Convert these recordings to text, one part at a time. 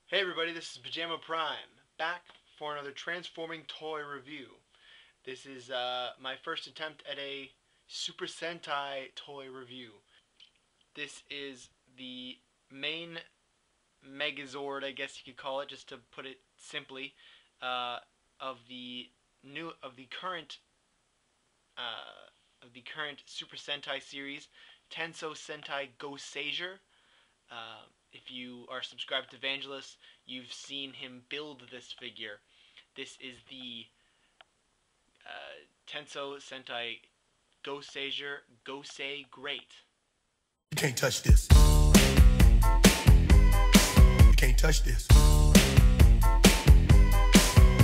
Hey everybody, this is PyjamaPrime, back for another transforming toy review. This is my first attempt at a Super Sentai toy review. This is the main Megazord, I guess you could call it, just to put it simply, uh, of the current Super Sentai series, Tensou Sentai Goseiger. If you are subscribed to Evangelist, you've seen him build this figure. This is the Tensou Sentai Goseiger Gosei Great. You can't touch this. You can't touch this.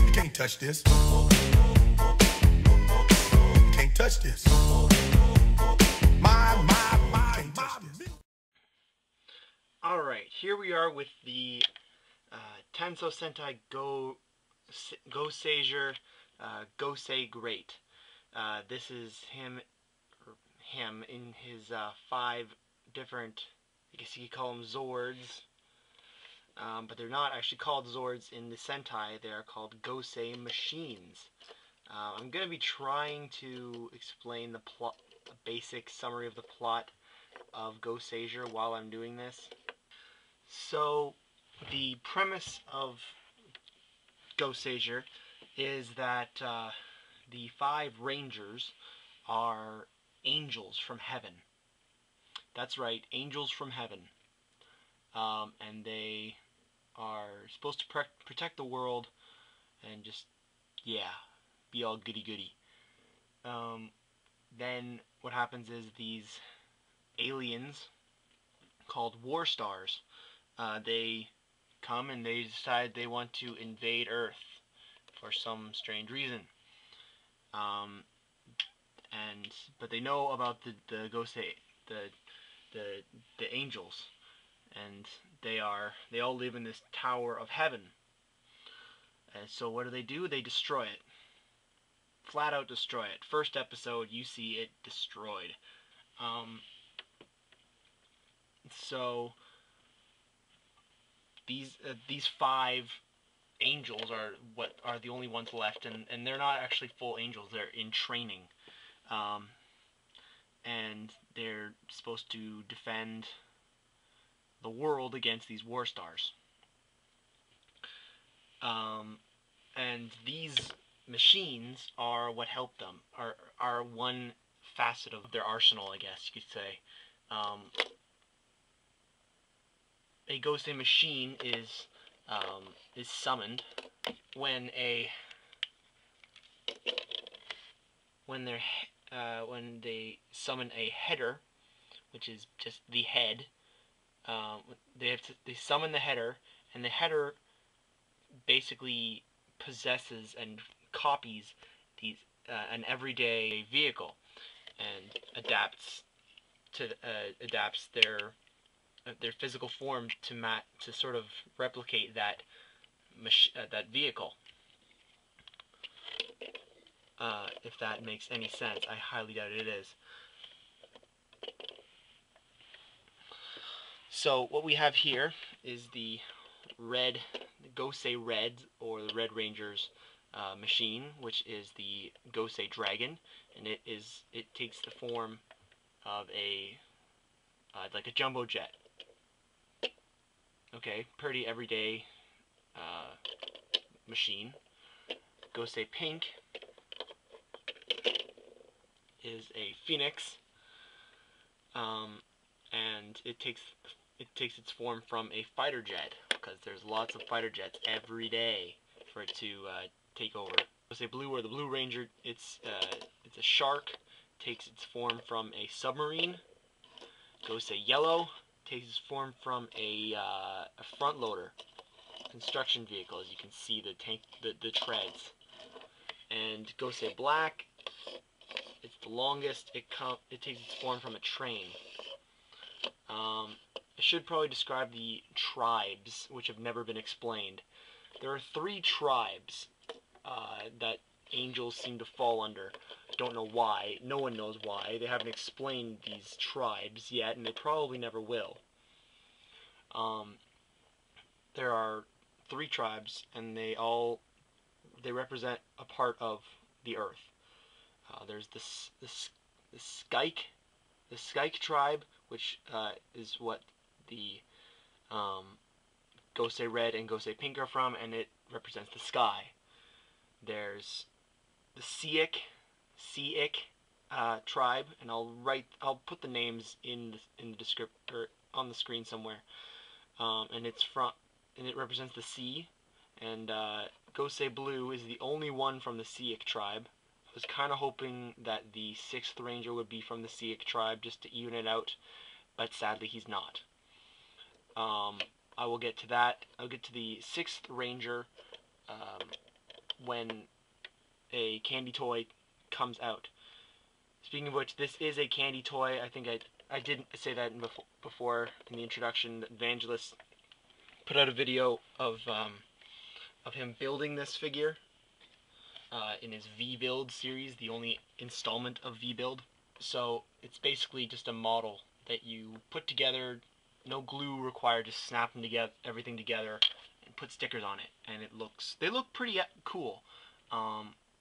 You can't touch this. You can't touch this. My, can't touch this. Alright, here we are with the Tensou Sentai Goseiger Gosei Great. This is him in his 5 different, I guess you could call them Zords, but they're not actually called Zords in the Sentai. They are called Gosei machines. I'm going to be trying to explain the plot, a basic summary of the plot of Goseiger while I'm doing this. So, the premise of Goseiger is that the 5 Rangers are angels from heaven. That's right, angels from heaven. And they are supposed to protect the world and just, yeah, be all goody-goody. Then what happens is these aliens called War Stars, they come and they decide they want to invade Earth for some strange reason. But they know about the Gosei, the angels, and they all live in this tower of heaven. And so what do? They destroy it. Flat out destroy it. First episode, you see it destroyed. So these 5 angels are the only ones left, and they're not actually full angels. They're in training, and they're supposed to defend the world against these War Stars. And these machines are what help them. Are one facet of their arsenal, I guess you could say. A Gosei machine is summoned when they summon a header, which is just the head. They summon the header, and the header basically possesses and copies an everyday vehicle, and adapts their physical form to sort of replicate that vehicle. If that makes any sense, I highly doubt it is. So what we have here is the Gosei Red, or the Red Rangers machine, which is the Gosei Dragon, and it takes the form of like a jumbo jet. Okay, pretty everyday machine. Gosei Pink is a phoenix, and it takes its form from a fighter jet, because there's lots of fighter jets every day for it to take over. Gosei Blue, or the Blue Ranger, it's a shark, takes its form from a submarine. Gosei Yellow takes its form from a front loader construction vehicle, as you can see the treads. And Gosei Black, it's the longest. It takes its form from a train. I should probably describe the tribes, which have never been explained. There are 3 tribes that angels seem to fall under. Don't know why. No one knows why. They haven't explained these tribes yet, and they probably never will. there are 3 tribes, and they represent a part of the Earth. There's the Skyke tribe, which is what the Gosei Red and Gosei Pink are from, and it represents the sky. There's the Seik tribe, and I'll put the names in the description or on the screen somewhere. And it represents the sea. And Gosei Blue is the only one from the Seik tribe. I was kind of hoping that the 6th Ranger would be from the Seik tribe just to even it out, but sadly he's not. I will get to that. I'll get to the 6th Ranger when a candy toy comes out. Speaking of which, this is a candy toy. I think I didn't say that before in the introduction. Evangelist put out a video of him building this figure in his V-Build series, the only installment of V-Build. So it's basically just a model that you put together, no glue required, just snap them together, everything together, and put stickers on it. And they look pretty cool.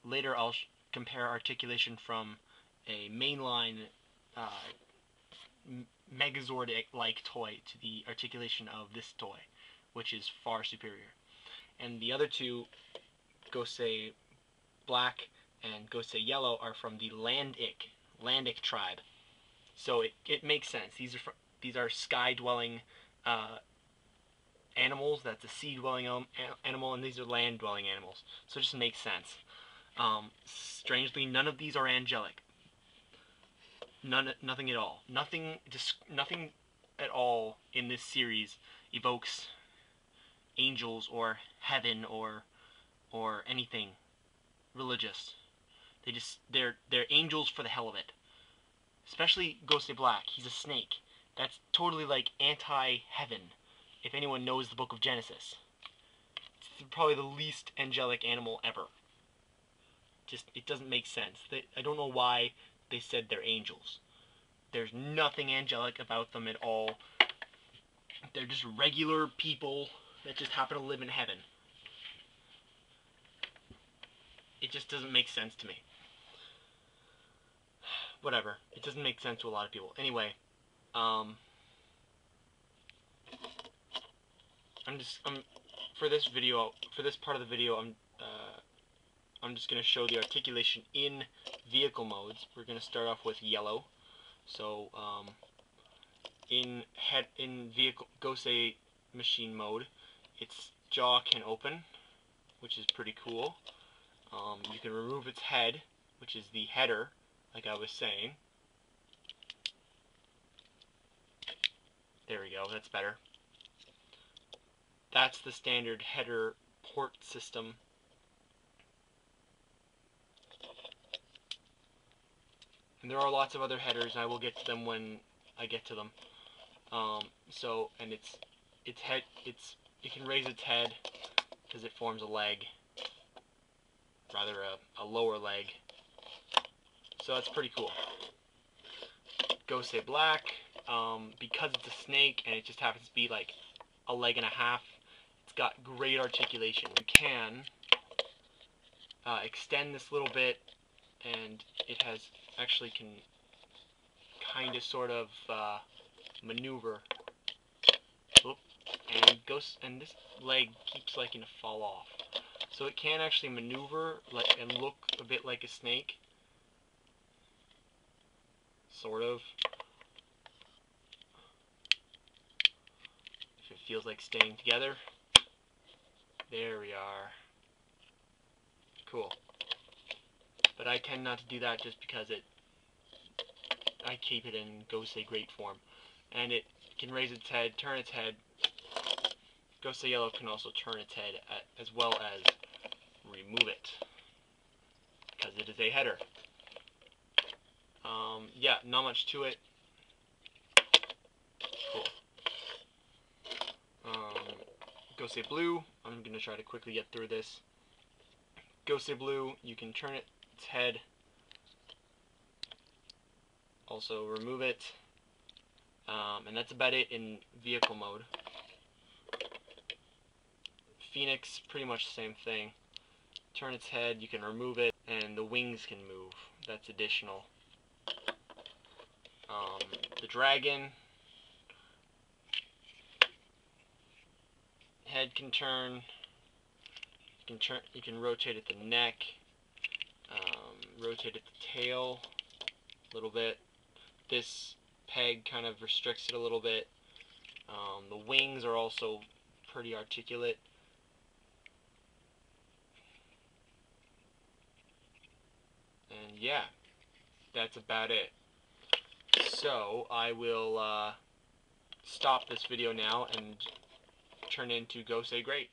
Later I'll compare articulation from a mainline Megazord-like toy to the articulation of this toy, which is far superior. And the other 2, Gosei Black and Gosei Yellow, are from the Landic tribe. So it makes sense. These are sky-dwelling animals. That's a sea-dwelling animal, and these are land-dwelling animals. So it just makes sense. Strangely, none of these are angelic. Nothing at all. Nothing at all in this series evokes angels or heaven or anything religious. They're angels for the hell of it. Especially Gosei Black. He's a snake. That's totally like anti-heaven. If anyone knows the Book of Genesis, it's probably the least angelic animal ever. It doesn't make sense. I don't know why they said they're angels. There's nothing angelic about them at all. They're just regular people that just happen to live in heaven. It just doesn't make sense to me. Whatever. It doesn't make sense to a lot of people. Anyway, for this part of the video, I'm just going to show the articulation in vehicle modes. We're going to start off with yellow. So, in vehicle Gosei machine mode, its jaw can open, which is pretty cool. You can remove its head, which is the header, like I was saying. There we go, that's better. That's the standard header port system. And there are lots of other headers, and I will get to them when I get to them. And it can raise its head because it forms a leg, rather a lower leg. So that's pretty cool. Gosei Black, because it's a snake and it just happens to be like a leg and a half, it's got great articulation. You can extend this little bit, and it actually can kind of sort of maneuver. Oop, and this leg keeps liking to fall off. So it can actually maneuver and look a bit like a snake. Sort of. If it feels like staying together. There we are. Cool. But I tend not to do that just because I keep it in Gosei Great form. And it can raise its head, turn its head. Gosei Yellow can also turn its head as well as remove it, because it is a header. Yeah, not much to it. Cool. Gosei Blue, I'm going to try to quickly get through this. Gosei Blue, you can turn its head, also remove it, and that's about it in vehicle mode. Phoenix, pretty much the same thing. Turn its head, you can remove it, and the wings can move. That's additional. The dragon, head can turn. You can rotate at the neck, rotate at the tail a little bit. This peg kind of restricts it a little bit. The wings are also pretty articulate. And yeah, that's about it. So I will stop this video now and turn into Gosei Great.